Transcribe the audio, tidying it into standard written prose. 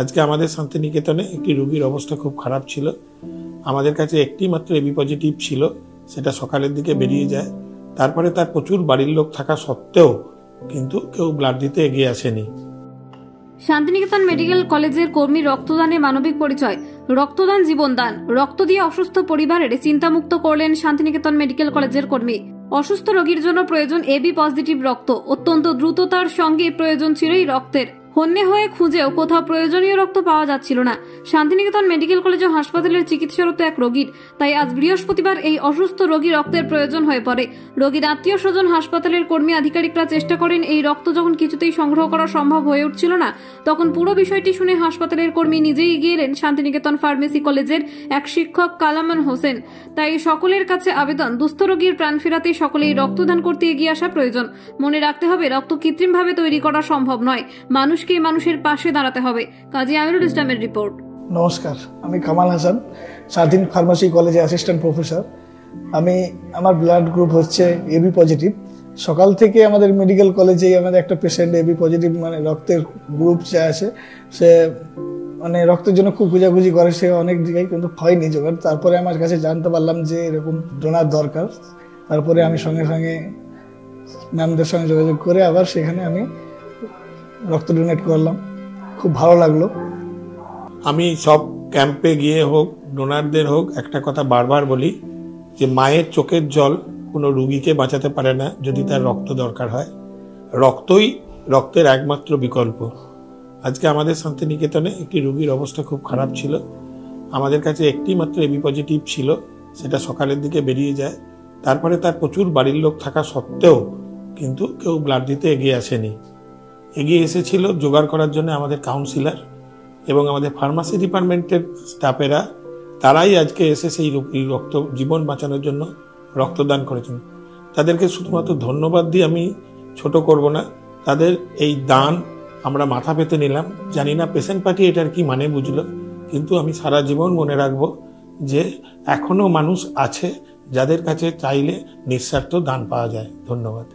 আজকে আমাদের শান্তিনিকেতনে একটি রোগীর অবস্থা খুব খারাপ ছিল। আমাদের কাছে একটি মাত্র এবি পজিটিভ ছিল, সেটা সকালের দিকে বেরিয়ে যায়। তারপরে তার প্রচুর বাড়ির লোক থাকা সত্ত্বেও কিন্তু কেউ ব্লাড দিতে এগিয়ে আসেনি। শান্তিনিকেতন মেডিকেল কলেজের কর্মী রক্তদানে মানবিক পরিচয়। রক্তদান জীবনদান। রক্ত দিয়ে অসুস্থ পরিবারের চিন্তামুক্ত করলেন শান্তিনিকেতন মেডিকেল কলেজের কর্মী। অসুস্থ রোগীর জন্য প্রয়োজন এবি পজিটিভ রক্ত। অত্যন্ত দ্রুততার সঙ্গে প্রয়োজন ছিল এই রক্তের। হন্যে হয়ে খুঁজেও কোথাও প্রয়োজনীয় রক্ত পাওয়া যাচ্ছিল না শান্তিনিকেতন মেডিকেল কলেজ ও হাসপাতালের চিকিৎসারত এক রোগীর। তাই আজ বৃহস্পতিবার এই অসুস্থ রোগী রক্তের প্রয়োজন হয়ে পড়ে। রোগীর আত্মীয় স্বজন, হাসপাতালের কর্মী আধিকারিকরা চেষ্টা করেন এই রক্ত যখন কিছুতেই সংগ্রহ করা সম্ভব হয়ে উঠছিল না, তখন পুরো বিষয়টি শুনে হাসপাতালের কর্মী নিজেই এগিয়ে এলেন শান্তিনিকেতন ফার্মেসি কলেজের এক শিক্ষক কালামান হোসেন। তাই সকলের কাছে আবেদন, দুস্থ রোগীর প্রাণ ফেরাতে সকলেই রক্তদান করতে এগিয়ে আসা প্রয়োজন। মনে রাখতে হবে, রক্ত কৃত্রিমভাবে তৈরি করা সম্ভব নয়, মানুষকে মানুষের পাশে দাঁড়াতে হবে। কাজী আমিরুল ইসলামের রিপোর্ট। নমস্কার, আমি কামাল হাসান, স্বাধীন ফার্মাসি কলেজে অ্যাসিস্ট্যান্ট প্রফেসর। আমার ব্লাড গ্রুপ হচ্ছে এবি পজিটিভ। সকাল থেকে আমাদের মেডিকেল কলেজে আমাদের একটা পেশেন্ট এবি পজিটিভ, মানে রক্তের গ্রুপ যে আছে, সে মানে রক্তের জন্য খুব খুঁজাখুঁজি করে, সে অনেক জায়গায় কিন্তু হয়নি জোগাড়। তারপরে আমার কাছে জানতে পারলাম যে এরকম ডোনার দরকার। তারপরে আমি সঙ্গে সঙ্গে ম্যামদের সঙ্গে যোগাযোগ করে আবার সেখানে আমি রক্ত ডোনেট করলাম। খুব ভালো লাগলো। আমি সব ক্যাম্পে গিয়ে হোক, ডোনারদের হোক, একটা কথা বারবার বলি যে মায়ের চোখের জল কোনো রুগীকে বাঁচাতে পারে না যদি তার রক্ত দরকার হয়। রক্তই রক্তের একমাত্র বিকল্প। আজকে আমাদের শান্তিনিকেতনে একটি রোগীর অবস্থা খুব খারাপ ছিল। আমাদের কাছে একটি মাত্র এবি পজিটিভ ছিল, সেটা সকালের দিকে বেরিয়ে যায়। তারপরে তার প্রচুর বাড়ির লোক থাকা সত্ত্বেও কিন্তু কেউ ব্লাড দিতে এগিয়ে আসেনি। এগিয়ে এসেছিল জোগাড় করার জন্য আমাদের কাউন্সিলর এবং আমাদের ফার্মাসি ডিপার্টমেন্টের স্টাফেরা। তারাই আজকে এসে সেই রক্ত জীবন বাঁচানোর জন্য রক্তদান করেছেন। তাদেরকে শুধুমাত্র ধন্যবাদ দিয়ে আমি ছোট করব না, তাদের এই দান আমরা মাথা পেতে নিলাম। জানি না পেশেন্ট পার্টি এটার কি মানে বুঝলো, কিন্তু আমি সারা জীবন মনে রাখবো যে এখনো মানুষ আছে যাদের কাছে চাইলে নিঃস্বার্থ দান পাওয়া যায়। ধন্যবাদ।